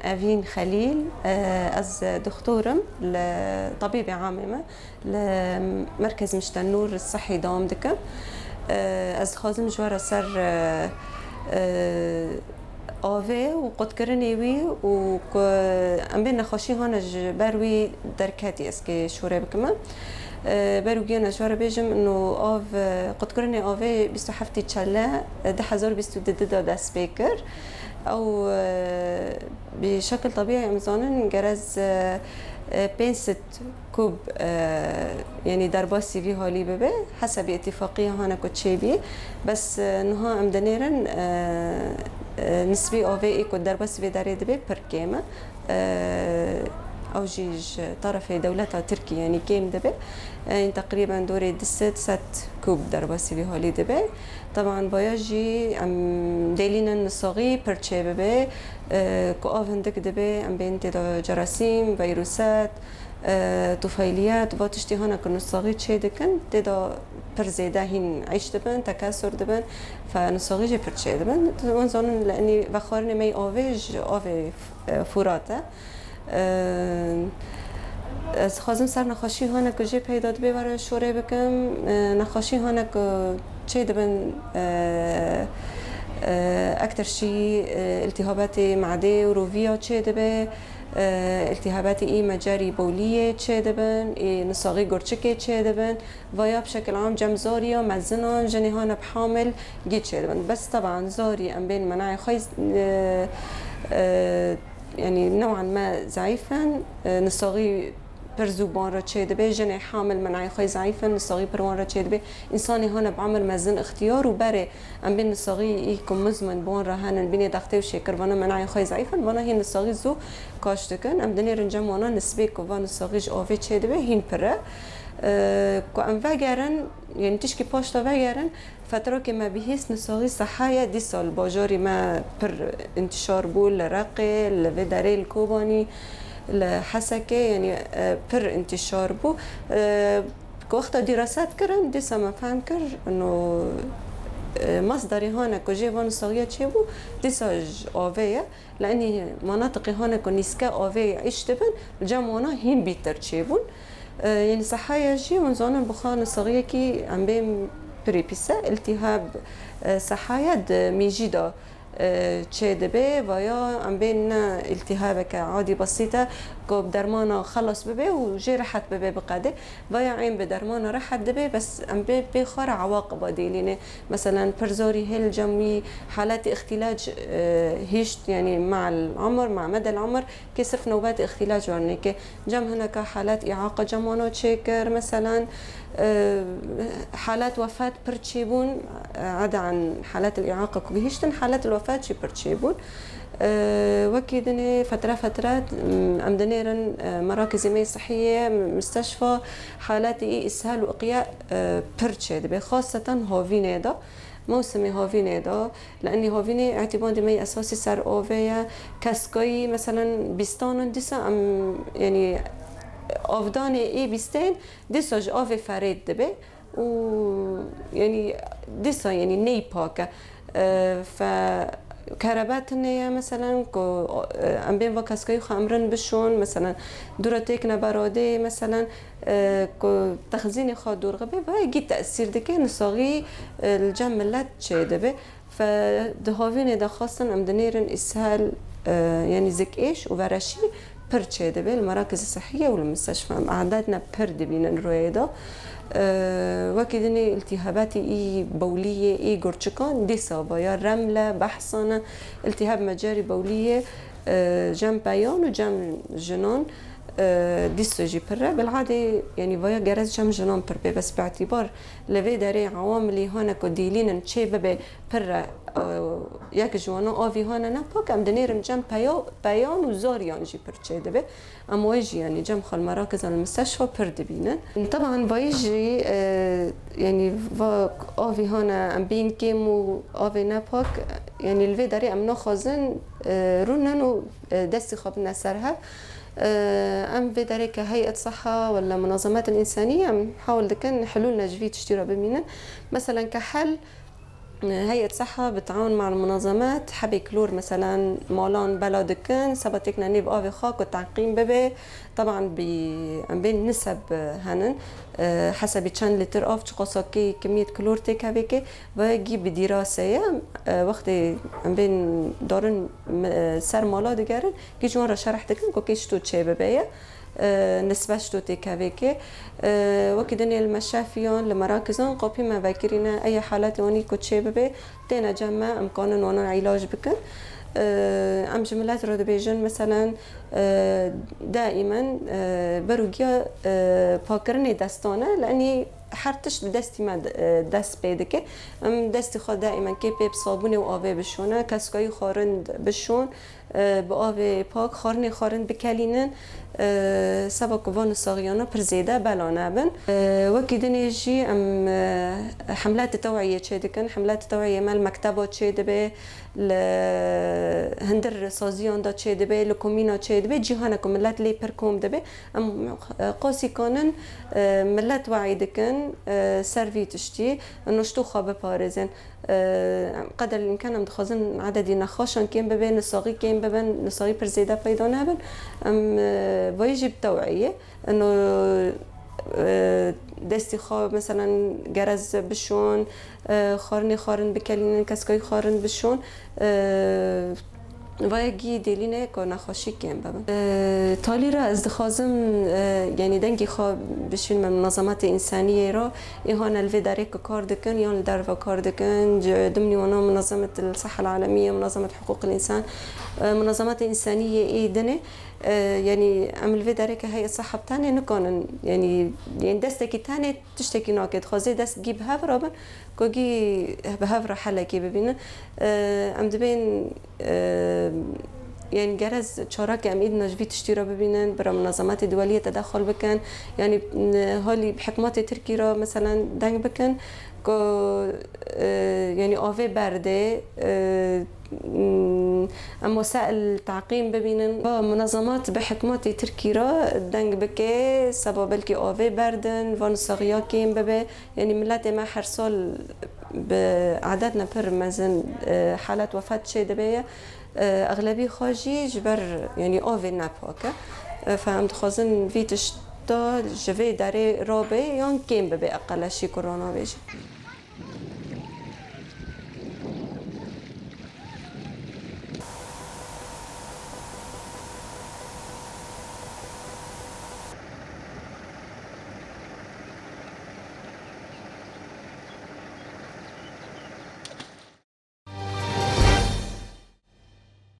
أفين خليل، از دكتورم لطبيبة عامة لمركز مشت النور الصحي دوام دكم. از خازم جوارا سر آوه و قد کرنی وی و ام بین نخاشی هانج بروی درکتی است که شوره بکمه بروگی نشوار بیجم انه آو قد کرنی آوه 27 چله 1022 دست بیکر او بشكل طبيعي امازون جرز 5 كوب يعني درباسي في هالي ببه حسب اتفاقيه هانا كوتشيبي بس انها امدنيرن نسبي اوفي ايكو درباسي في داري دبي بركيمه او جيج طرف دولتها تركيا يعني كيم دبي يعني تقريبا دوري دست 6 كوب درباسي في هالي دبي. طبعا بايجي ام ديلينا النصاغي برتشي ببي كو هندك دبي ام بين تدا جراثيم فيروسات طفيليات واتشتي هنا كنصاغي تشي دكن تدا برزيدا هين عيش دبن تكاثر دبن فنصاغي جي برتشي دبن وانزون لاني بخارني مي اوفيج اوفي فوراته از خازم سر نخاشی هانا که جی پیدا دبی برای شوره بکم نخاشی هانا که چه دبن اکتر شی التهابات معده و روویا چه دبه التهابات ای مجاری بولیه چه دبن نساقی گرچکه چه دبن و یا بشکل عام جم زاریا مزنان جنی هانا بحامل گی چه دبن بس طبعا زاری ام بین مناعی خیز يعني نوعا ما ضعيفا نصاغي برزوبان را چه دبه جني حامل مناعي خي ضعيفا نصاغي بروان را چه دبه انساني هنا بعمل مزن اختيار وبره ام بين نصاغي يكون مزمن بون را هنن بين دختي وشكر وانا مناعي خي ضعيفا وانا هي نصاغي زو كاشتكن ام دني رنجم وانا نسبه كوان نصاغيج اوفي چه دبه هين پره کو ام وگرن يعني تشكي باشتا وگرن فترة که ما بهیس نساغی صحایه دی سال باجاری ما پر انتشار بول لرقه لوداره الكوباني لحسكه يعني پر انتشار بو که وقتا دراسات کرن دی سا ما فهم کر انه مصدري هانا كوجي وان صغير تشيبو ديساج اوفيا لاني مناطق هانا كونيسكا اوفيا عيش تبن الجامونا هين بيتر تشيبون يعني صحايا جي ونزون بخان الصغير كي عم بين بريبيسا التهاب صحايا ميجيدا چه دبه و یا ام بین التهاب که عادی بسيطه که درمانا خلص ببه و جي راحت ببه بقاده و یا عين بدرمانا راحت دبه بس ام بخار عواقب ديلينه مثلا برزوري هل جمي حالات اختلاج هيشت يعني مع العمر مع مدى العمر كسف نوبات اختلاج ورنيك جم هناك حالات اعاقه جمانو تشيكر مثلا حالات وفاة برتشيبون عدا عن حالات الإعاقة كبيهشتن حالات الوفاة شي برتشيبون وكيدني فترات أمدنيرن مراكز مي صحية مستشفى حالات إسهال وإقياء برتشيد خاصة هوفيني دا موسم هوفيني دا لأني هوفيني اعتماد مي أساسي سر أوفيا كاسكوي مثلا بيستان ديسا أم يعني آفدان ای بیستین دیساج آف فرید دبه و یعنی دیسا یعنی نی پاکه ف كهربات نيا مثلا كو ام بين وكاسكاي خامرن بشون مثلا دورتيك نبراده مثلا كو تخزين خادور غبي باي تاثير دكه نصاغي الجملات شيدبه فدهوين ده خاصه ام دنيرن اسهال يعني زك ايش وورشي برچه دبه المراكز الصحيه والمستشفى اعدادنا برد بين الرويدا وكدني التهابات اي بوليه اي غورچكان دي صابايا رمله بحصانه التهاب مجاري بوليه جم بيان وجم جنون ديستوجي برا بالعاده يعني ويا جرز جم جنون بربي بس باعتبار لفي داري عوامل هنا كديلين نشي ببي برا یک جوانا آوی هانا نپاک ام دنیرم جم بیان و زاریان جی پرچه دبه اما ويجي يعني جم خال مراكز المستشفى برد بينن طبعا ويجي يعني آوی هانا ام بين كيم و آوی نپاک يعني الوی داري ام نخازن رونن و دستي خواب نسرها ام في داري كهيئة صحة ولا منظمات الإنسانية ام حاول دكن حلول نجفي تشتيرها بمينن مثلا كحل هيئة صحة بالتعاون مع المنظمات حبي كلور مثلا مالان بلادكن سبتكنا نيب آوي خاك والتعقيم ببي طبعا بين نسب هنن حسب چند لتر آف چقاساكي كمية كلور تك هبكي ويجي بدراسة وقت بين دارن سر مالا دگرن كي جوان را شرح دكن كو كيش تو چه ببيه نسبش تو تكابيكي وكي دنيا المشافيون لمراكزون قوبي ما باكرينا اي حالات واني كوتشي ببي تينا جمع امكان وانا علاج بكن ام جملات رود بيجن مثلا دائما بروجيا باكرني دستانه لاني حرتش بدستي ما دست بيدك ام دستي خود دائما كي بيب صابونه وآوي بشونه كسكاي خارند بشون بآوي پاک خارني خارند بكلينن سبا كوان صاغيانا برزيدا بلانه بن وكي دنيجي ام حملات توعيه تشدكن حملات توعيه مال مكتبات تشدبه هندر سازیان دا چه دبه لکومینا چه دبه جهانکم ملت لی پرکوم دبه ام قاسی کانن ملت وعی دکن سروی تشتی نشتو خواب پارزن قدر الامکان ام دخوازن عددی نخاشن کیم ببه نساقی کیم ببه نساقی پر زیده پیدا نبن ام ویجب توعیه انه دستی خواب مثلا گرز بشون خارن بکلین کسکای خارن بشون وایگی دلینه که نخوشی کیم ببن تالی را از دخوازم یعنی دنگی خواب بشین من منظمات انسانیه را ایهان الوی داره که کار دکن یا در و کار دکن دمنی وانا منظمة الصحة العالمية منظمة حقوق الإنسان منظمات إنسانية إيدنه يعني عمل في دارك هي الصحة بتاعنا نكون يعني دستك تاني تشتكي ناكد خازي دست جيب هفرة بن كوجي بهفرة حلا كي ببينا عم دبين يعني جرز شراكة أميد نجفي تشتري ببينن برا منظمات دولية تدخل بكن يعني هالي بحكمات تركي را مثلا دنگ بكن كو يعني آوه برده اما وسائل تعقيم ببينن منظمات بحكمات تركي را دنگ بكي سبب بلكي آوه بردن وان صغيا كيم ببه يعني ملت ما هر سال بعددنا پر مزن حالات وفاة شي دبيه اغلبي خاجي جبر يعني آوه نپاكه فهم دخوازن فيتش تا جوه داره رابه يان كيم ببه اقل شي كورونا بيجي